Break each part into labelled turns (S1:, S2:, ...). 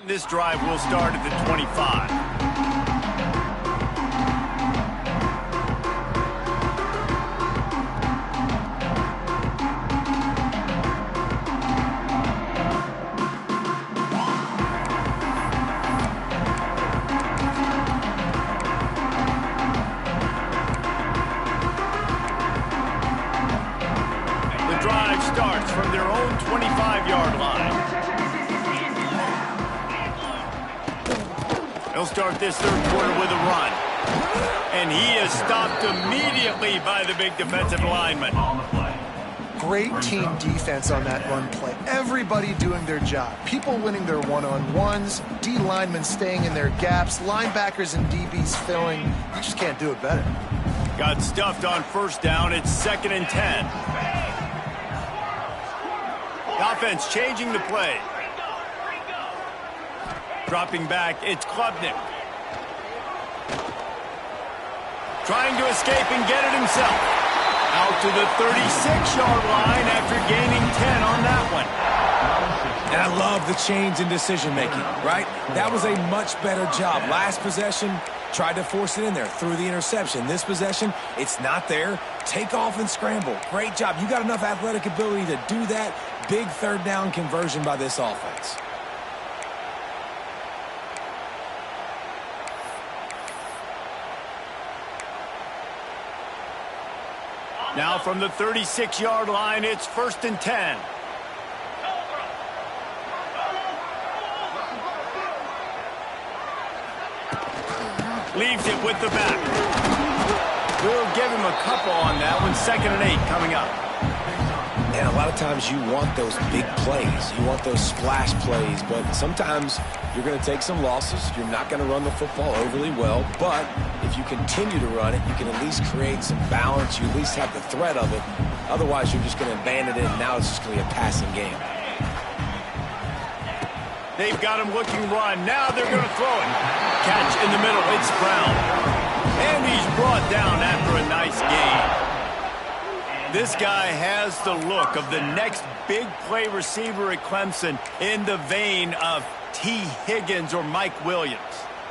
S1: This drive will start at the 25. The drive starts from their own 25-yard line. He'll start this third quarter with a run. And he is stopped immediately by the big defensive lineman.
S2: Great team defense on that run play. Everybody doing their job. People winning their one-on-ones, D linemen staying in their gaps, linebackers and DBs filling. You just can't do it better.
S1: Got stuffed on first down. It's 2nd and 10. The offense changing the play. Dropping back, it's Klubnik. Trying to escape and get it himself. Out to the 36-yard line after gaining 10 on that one.
S3: And I love the change in decision-making, right? That was a much better job. Last possession, tried to force it in there, threw the interception. This possession, it's not there. Take off and scramble. Great job. You got enough athletic ability to do that. Big third down conversion by this offense.
S1: Now from the 36-yard line, it's 1st and 10. Leaves it with the back. We'll give him a couple on that one. 2nd and 8 coming up.
S3: And a lot of times you want those big plays. You want those splash plays. But sometimes you're going to take some losses. You're not going to run the football overly well. But if you continue to run it, you can at least create some balance. You at least have the threat of it. Otherwise, you're just going to abandon it, and now it's just going to be a passing game.
S1: They've got him looking run. Now they're going to throw it. Catch in the middle. It's Brown. And he's brought down after a nice gain. This guy has the look of the next big play receiver at Clemson in the vein of T. Higgins or Mike Williams.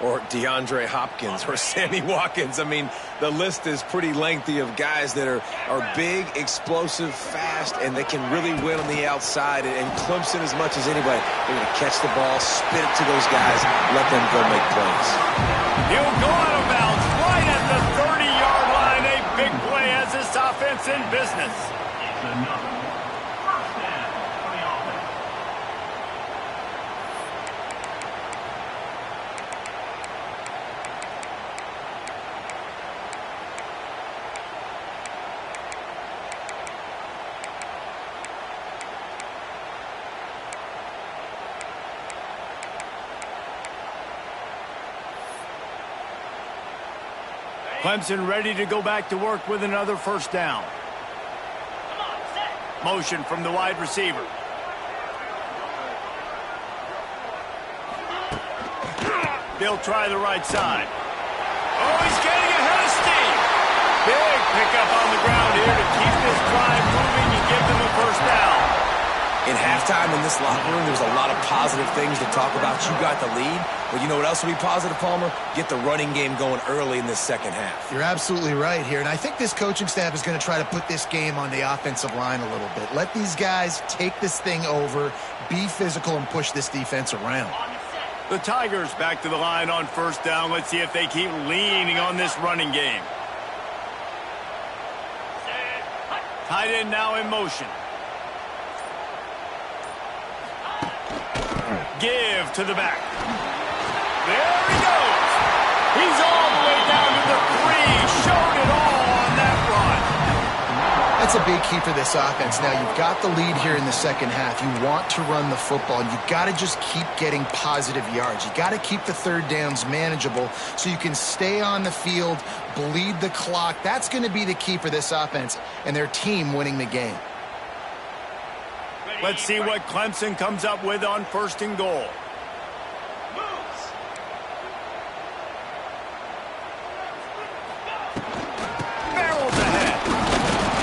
S3: Or DeAndre Hopkins or Sammy Watkins. I mean, the list is pretty lengthy of guys that are big, explosive, fast, and they can really win on the outside. And Clemson, as much as anybody, they're going to catch the ball, spit it to those guys, let them go make plays.
S1: He'll go out of bounds right at the 30-yard line. A big play as this offense in business. Clemson ready to go back to work with another first down. Motion from the wide receiver. They'll try the right side. Oh, he's getting ahead of steam. Big pickup on the ground here to keep this drive moving and give them a first down.
S3: In halftime in this locker room, there's a lot of positive things to talk about. You got the lead, but you know what else will be positive, Palmer? Get the running game going early in this second half.
S2: You're absolutely right here, and I think this coaching staff is going to try to put this game on the offensive line a little bit. Let these guys take this thing over, be physical, and push this defense around.
S1: The Tigers back to the line on first down. Let's see if they keep leaning on this running game. Tight end now in motion. Give to the back. There he goes. He's all the way down to the 3. Showed it all on that run.
S2: That's a big key for this offense. Now, you've got the lead here in the second half. You want to run the football. You've got to just keep getting positive yards. You got to keep the third downs manageable so you can stay on the field, bleed the clock. That's going to be the key for this offense and their team winning the game.
S1: Let's see what Clemson comes up with on 1st and goal. Barrels ahead.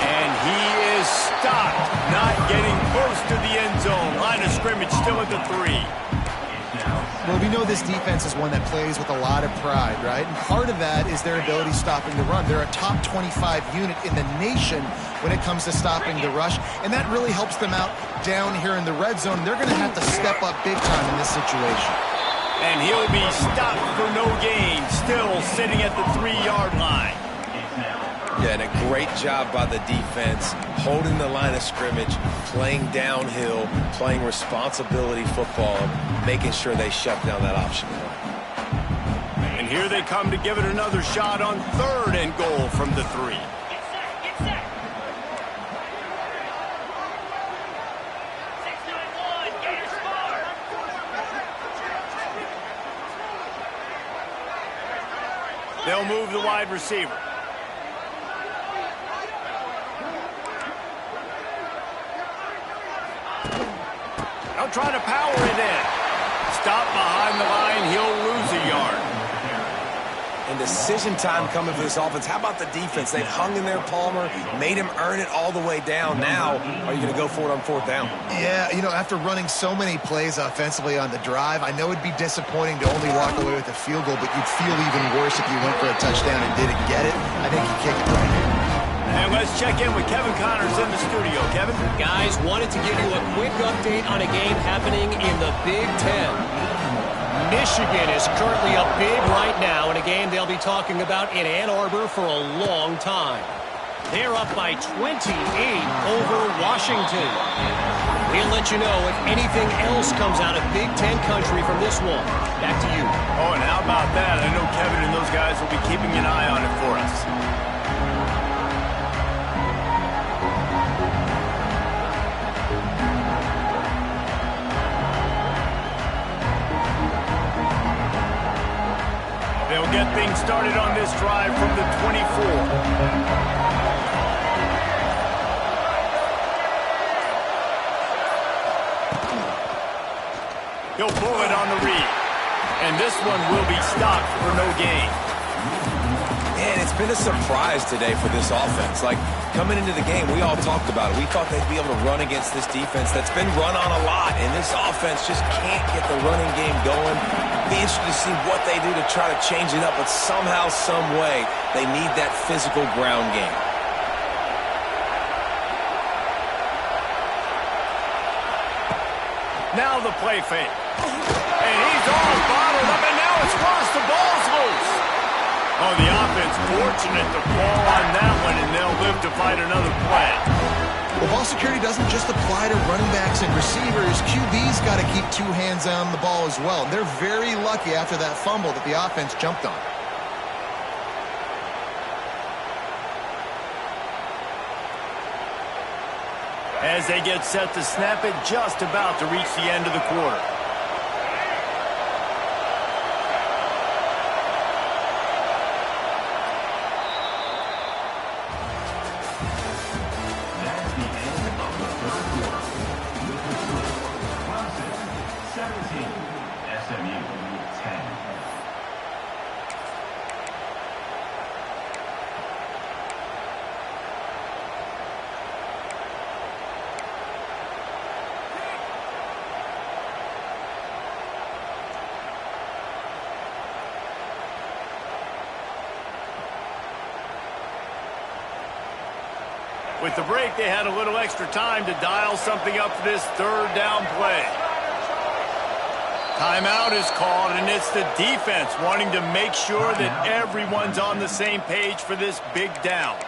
S1: And he is stopped, not getting close to the end zone. Line of scrimmage still at the 3.
S2: Well, we know this defense is one that plays with a lot of pride, right? And part of that is their ability stopping the run. They're a top 25 unit in the nation when it comes to stopping the rush, and that really helps them out down here in the red zone. They're going to have to step up big time in this situation.
S1: And he'll be stopped for no gain, still sitting at the 3-yard line.
S3: Yeah, and a great job by the defense, holding the line of scrimmage, playing downhill, playing responsibility football, making sure they shut down that option.
S1: And here they come to give it another shot on 3rd and goal from the 3. They'll move the wide receiver. They'll try to power it in. Stop behind the line. He'll lose a yard.
S3: And decision time coming for this offense. How about the defense? They've hung in there, Palmer, made him earn it all the way down. Now, are you going to go for it on 4th down?
S2: Yeah, you know, after running so many plays offensively on the drive, I know it'd be disappointing to only walk away with a field goal, but you'd feel even worse if you went for a touchdown and didn't get it. I think you kicked it right here.
S1: And let's check in with Kevin Connors in the studio. Kevin?
S4: Guys, wanted to give you a quick update on a game happening in the Big Ten. Michigan is currently up big right now in a game they'll be talking about in Ann Arbor for a long time. They're up by 28 over Washington. We'll let you know if anything else comes out of Big Ten country from this one. Back to you.
S1: Oh, and how about that? I know Kevin and those guys will be keeping an eye on it for us. They'll get things started on this drive from the 24. He'll pull it on the read. And this one will be stopped for no gain.
S3: And it's been a surprise today for this offense. Like, coming into the game, we all talked about it. We thought they'd be able to run against this defense that's been run on a lot, and this offense just can't get the running game going. Be interested to see what they do to try to change it up, but somehow, some way, they need that physical ground game.
S1: Now the play fake. And he's all bottled up, and now it's worse. The ball's loose. Oh, the offense fortunate to fall on that one, and they'll live to fight another play.
S2: Well, ball security doesn't just apply to running backs and receivers. QB's got to keep 2 hands on the ball as well. And they're very lucky after that fumble that the offense jumped on.
S1: As they get set to snap it, just about to reach the end of the quarter. With the break, they had a little extra time to dial something up for this 3rd down play. Timeout is called, and it's the defense wanting to make sure that everyone's on the same page for this big down.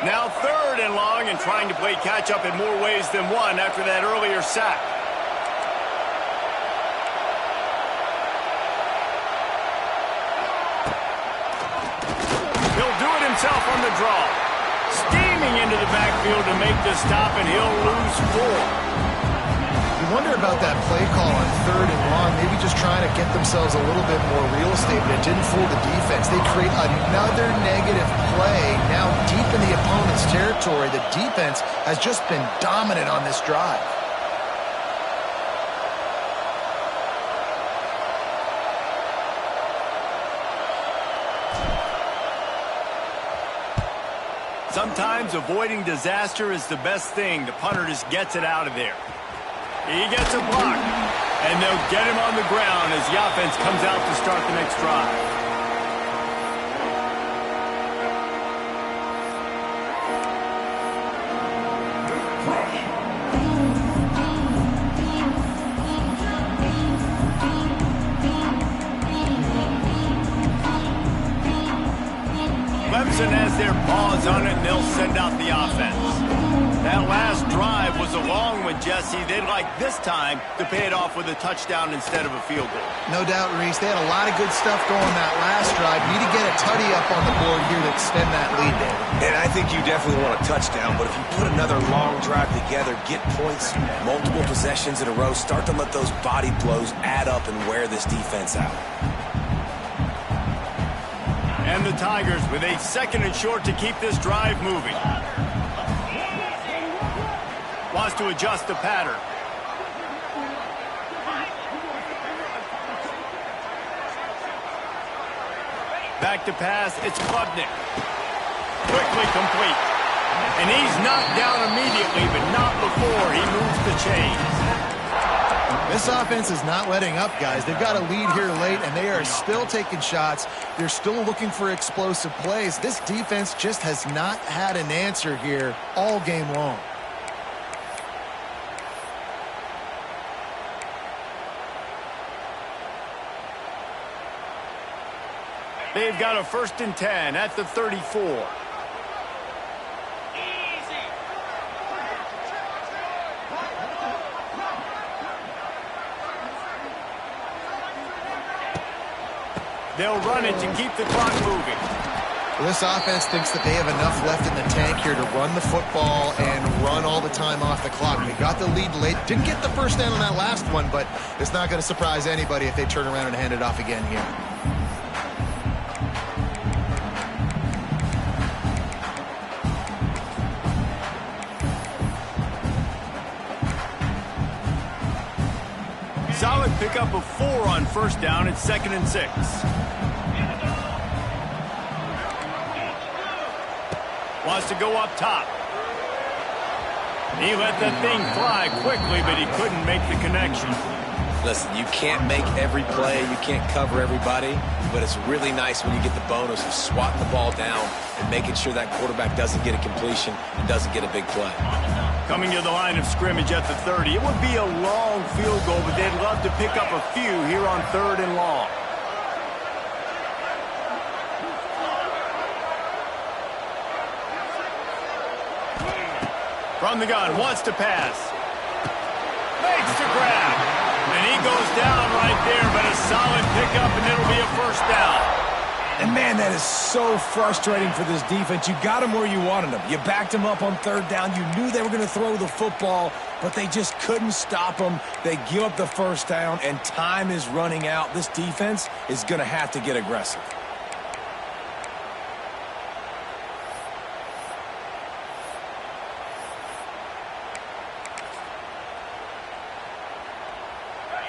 S1: Now 3rd and long, and trying to play catch-up in more ways than one after that earlier sack. Himself on the draw. Steaming into the backfield to make the stop, and he'll lose 4.
S2: You wonder about that play call on 3rd and long, maybe just trying to get themselves a little bit more real estate, but it didn't fool the defense. They create another negative play now deep in the opponent's territory. The defense has just been dominant on this drive.
S1: Sometimes avoiding disaster is the best thing. The punter just gets it out of there. He gets a block, and they'll get him on the ground as the offense comes out to start the next drive. Clemson has their paws on it, and they'll send out the offense. That last drive was a long one, Jesse. They'd like this time to pay it off with a touchdown instead of a field goal.
S2: No doubt, Reese. They had a lot of good stuff going that last drive. Need to get a tutty up on the board here to extend that lead, David.
S3: And I think you definitely want a touchdown, but if you put another long drive together, get points, multiple possessions in a row, start to let those body blows add up and wear this defense out.
S1: And the Tigers with a second and short to keep this drive moving. Wants to adjust the pattern. Back to pass, it's Klubnik. Quickly complete. And he's knocked down immediately, but not before he moves the chains.
S2: This offense is not letting up, guys. They've got a lead here late, and they are still taking shots. They're still looking for explosive plays. This defense just has not had an answer here all game long.
S1: They've got a 1st and 10 at the 34. They'll run it to keep the clock moving.
S2: Well, this offense thinks that they have enough left in the tank here to run the football and run all the time off the clock. They got the lead late. Didn't get the first down on that last one, but it's not going to surprise anybody if they turn around and hand it off again here.
S1: Solid pickup of 4 on 1st down. It's 2nd and 6. Wants to go up top. He let that thing fly quickly, but he couldn't make the connection.
S3: Listen, you can't make every play, you can't cover everybody, but it's really nice when you get the bonus of swatting the ball down and making sure that quarterback doesn't get a completion and doesn't get a big play.
S1: Coming to the line of scrimmage at the 30. It would be a long field goal, but they'd love to pick up a few here on 3rd and long. From the gun, wants to pass. Makes the grab. And he goes down right there, but a solid pickup, and it'll be a 1st down.
S3: And, man, that is so frustrating for this defense. You got them where you wanted them. You backed them up on 3rd down. You knew they were going to throw the football, but they just couldn't stop them. They give up the 1st down, and time is running out. This defense is going to have to get aggressive.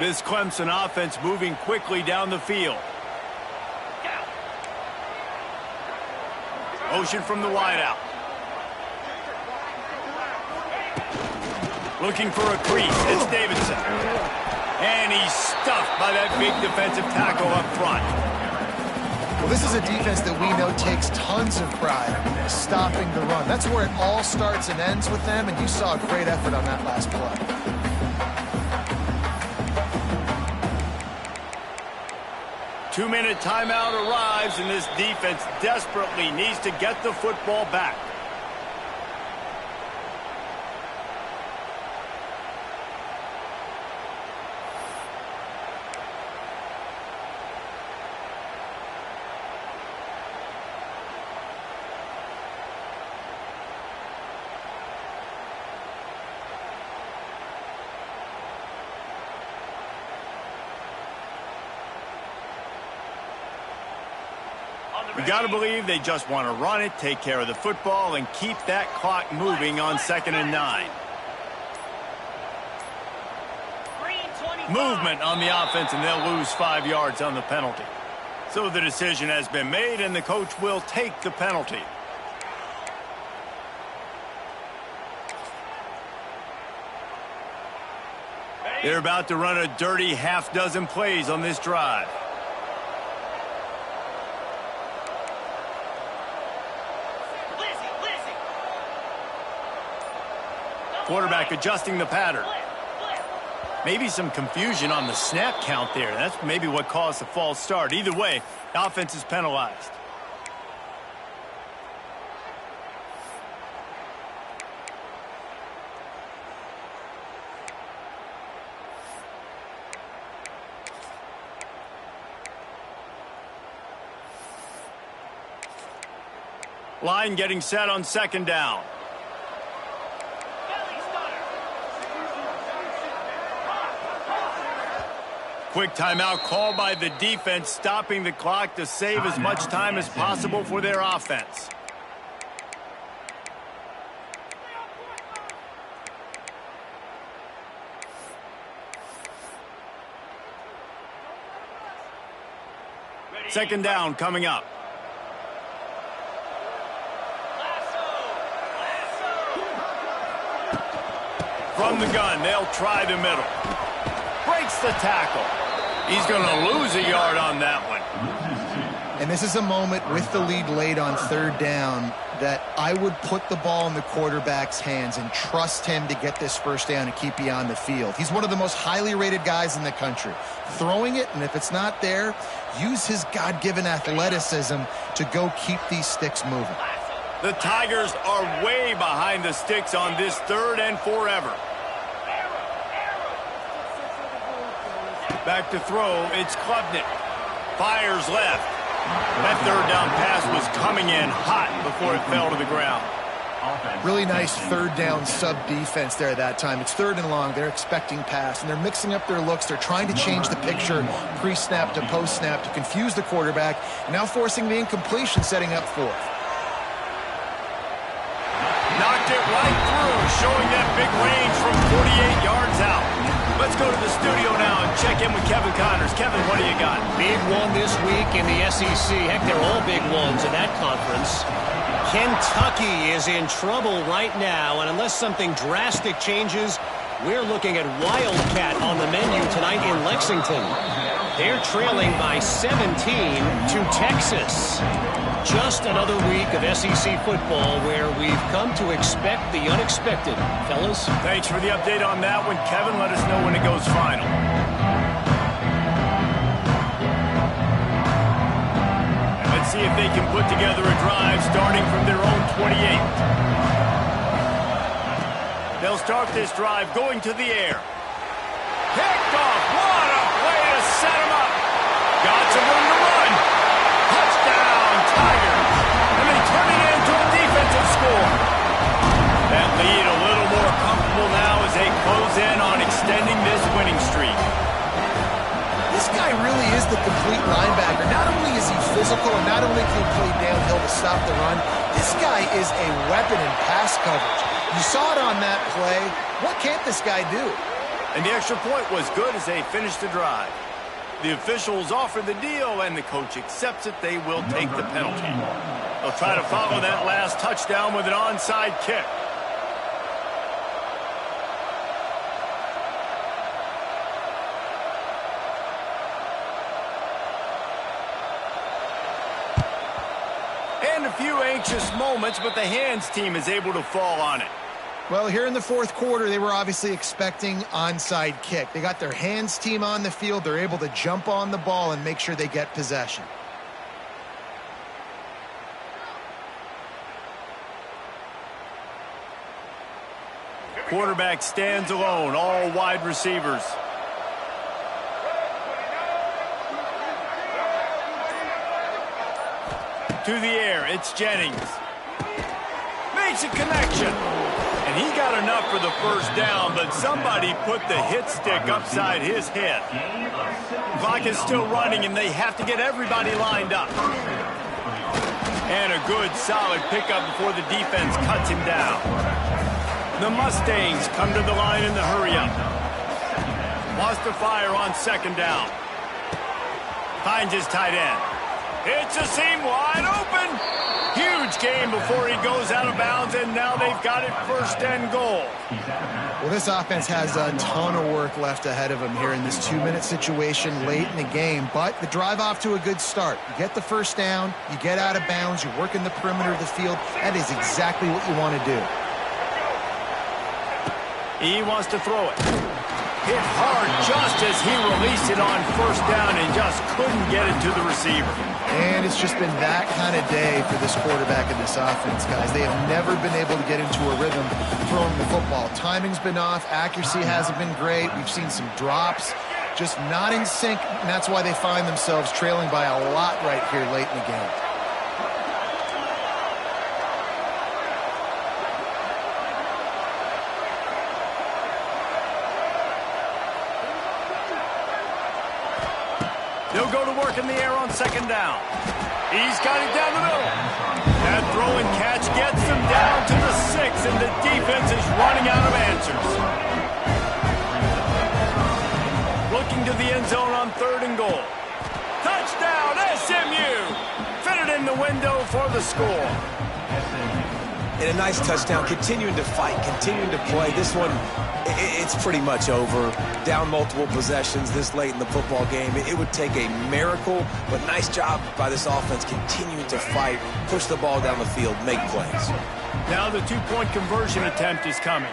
S1: This Clemson offense moving quickly down the field. Motion from the wideout. Looking for a crease. It's Davidson. And he's stuffed by that big defensive tackle up front.
S2: Well, this is a defense that we know takes tons of pride in stopping the run. That's where it all starts and ends with them, and you saw a great effort on that last play.
S1: Two-minute timeout arrives, and this defense desperately needs to get the football back. We got to believe they just want to run it, take care of the football, and keep that clock moving on 2nd and 9. Movement on the offense, and they'll lose 5 yards on the penalty. So the decision has been made, and the coach will take the penalty. They're about to run a dirty half-dozen plays on this drive. Quarterback adjusting the pattern. Maybe some confusion on the snap count there. That's maybe what caused the false start. Either way, the offense is penalized. Line getting set on second down. Quick timeout called by the defense, stopping the clock to save as much time as possible for their offense. Second down coming up. From the gun, they'll try the middle. Breaks the tackle. He's going to lose a yard on that one.
S2: And this is a moment with the lead late on third down that I would put the ball in the quarterback's hands and trust him to get this first down and keep you on the field. He's one of the most highly rated guys in the country. Throwing it, and if it's not there, use his God-given athleticism to go keep these sticks moving.
S1: The Tigers are way behind the sticks on this third and forever. Back to throw, it's Klubnik. Fires left. That third down pass was coming in hot before it fell to the ground.
S2: Really nice third down sub-defense there that time. It's third and long. They're expecting pass, and they're mixing up their looks. They're trying to change the picture pre-snap to post-snap to confuse the quarterback, and now forcing the incompletion, setting up fourth.
S1: Knocked it right through, showing that big range from 48 yards out. Let's go to the studio now and check in with Kevin Connors. Kevin, what do you got?
S4: Big one this week in the SEC. Heck, they're all big ones in that conference. Kentucky is in trouble right now, and unless something drastic changes, we're looking at Wildcat on the menu tonight in Lexington. They're trailing by 17 to Texas. Just another week of SEC football where we've come to expect the unexpected. Fellas?
S1: Thanks for the update on that one, Kevin. Let us know when it goes final. And let's see if they can put together a drive starting from their own 28. They'll start this drive going to the air. Picked off. What a way to set him up. Got some room to run. Touchdown, Tigers. And they turn it into a defensive score. That lead a little more comfortable now as they close in on extending this winning streak.
S2: This guy really is the complete linebacker. Not only is he physical and not only can he play downhill to stop the run, this guy is a weapon in pass coverage. You saw it on that play. What can't this guy do?
S1: And the extra point was good as they finished the drive. The officials offer the deal, and the coach accepts it. They will take the penalty. They'll try to follow that last touchdown with an onside kick. And a few anxious moments, but the hands team is able to fall on it.
S2: Well, here in the fourth quarter, they were obviously expecting onside kick. They got their hands team on the field. They're able to jump on the ball and make sure they get possession.
S1: Quarterback stands alone, all wide receivers. To the air, it's Jennings. Makes a connection. And he got enough for the first down, but somebody put the hit stick upside his head. Clock is still running, and they have to get everybody lined up. And a good, solid pickup before the defense cuts him down. The Mustangs come to the line in the hurry-up. Wants to fire on second down. Finds his tight end. It's a seam wide open. Huge game before he goes out of bounds, and now they've got it first and goal.
S2: Well, this offense has a ton of work left ahead of them here in this 2-minute situation late in the game, but the drive off to a good start. You get the first down, you get out of bounds, you work in the perimeter of the field. That is exactly what you want to do.
S1: He wants to throw it. Hit hard just as he released it on first down and just couldn't get it to the receiver.
S2: And it's just been that kind of day for this quarterback and this offense, guys. They have never been able to get into a rhythm throwing the football. Timing's been off. Accuracy hasn't been great. We've seen some drops, just not in sync, and that's why they find themselves trailing by a lot right here late in the game.
S1: They'll go to work in the air on second down. He's got it down the middle. That throw and catch gets them down to the 6, and the defense is running out of answers. Looking to the end zone on 3rd and goal. Touchdown, SMU! Fitted in the window for the score.
S3: And a nice touchdown, continuing to fight, continuing to play. This one, it's pretty much over. Down multiple possessions this late in the football game. It would take a miracle, but nice job by this offense continuing to fight, push the ball down the field, make plays.
S1: Now the 2-point conversion attempt is coming.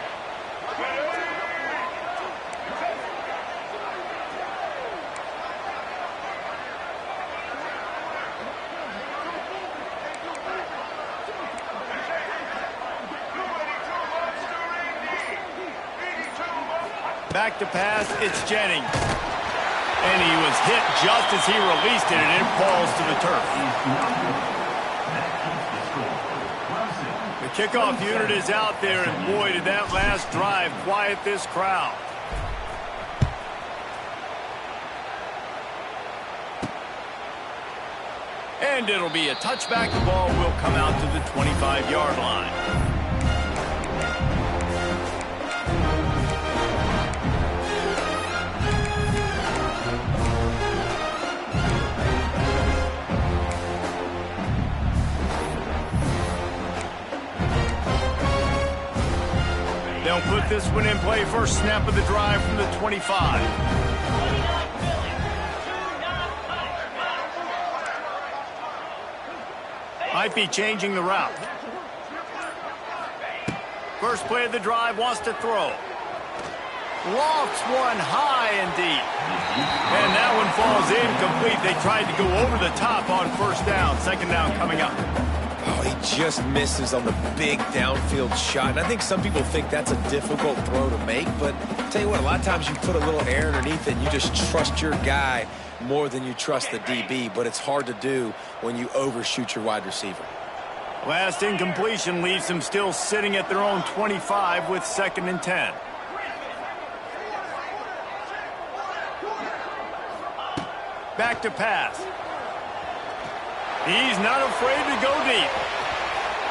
S1: Back to pass, it's Jennings. And he was hit just as he released it, and it falls to the turf. The kickoff unit is out there, and boy, did that last drive quiet this crowd. And it'll be a touchback. The ball will come out to the 25-yard line. They'll put this one in play. First snap of the drive from the 25. Might be changing the route. First play of the drive, wants to throw. Lofts one high and deep. And that one falls incomplete. They tried to go over the top on first down. Second down coming up.
S3: Oh, he just misses on the big downfield shot. And I think some people think that's a difficult throw to make, but I'll tell you what, a lot of times you put a little air underneath it and you just trust your guy more than you trust the DB, but it's hard to do when you overshoot your wide receiver.
S1: Last incompletion leaves them still sitting at their own 25 with 2nd and 10. Back to pass. He's not afraid to go deep.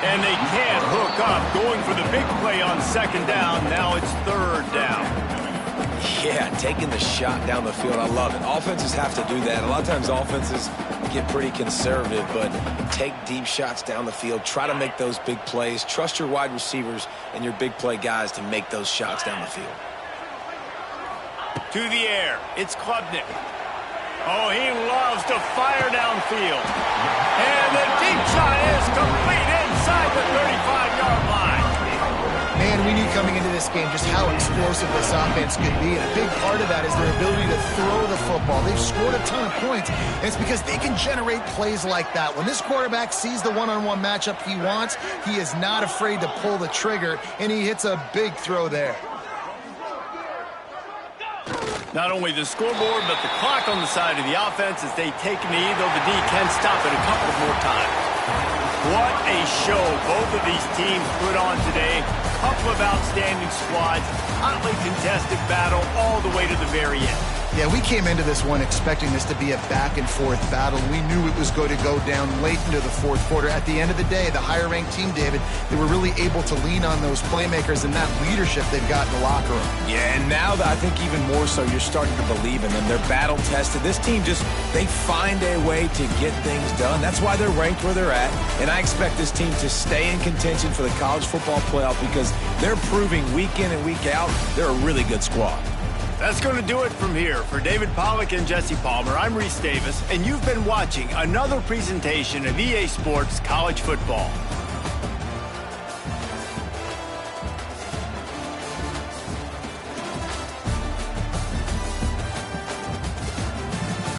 S1: And they can't hook up, going for the big play on second down. Now it's 3rd down.
S3: Yeah, taking the shot down the field. I love it. Offenses have to do that. A lot of times offenses get pretty conservative, but take deep shots down the field. Try to make those big plays. Trust your wide receivers and your big play guys to make those shots down the field.
S1: To the air. It's Klubnik. Oh, he loves to fire downfield. And the deep shot is complete inside the 35-yard line.
S2: Man, we knew coming into this game just how explosive this offense could be, and a big part of that is their ability to throw the football. They've scored a ton of points, and it's because they can generate plays like that. When this quarterback sees the one-on-one matchup he wants, he is not afraid to pull the trigger, and he hits a big throw there.
S1: Not only the scoreboard, but the clock on the side of the offense as they take a knee, though the D can stop it a couple more times. What a show both of these teams put on today. Couple of outstanding squads, hotly contested battle all the way to the very end.
S2: Yeah, we came into this one expecting this to be a back-and-forth battle. We knew it was going to go down late into the fourth quarter. At the end of the day, the higher-ranked team, David, they were really able to lean on those playmakers and that leadership they've got in the locker room.
S3: Yeah, and now I think even more so, you're starting to believe in them. They're battle-tested. This team they find a way to get things done. That's why they're ranked where they're at. And I expect this team to stay in contention for the college football playoff because they're proving week in and week out they're a really good squad.
S1: That's going to do it from here. For David Pollack and Jesse Palmer, I'm Reese Davis, and you've been watching another presentation of EA Sports College Football.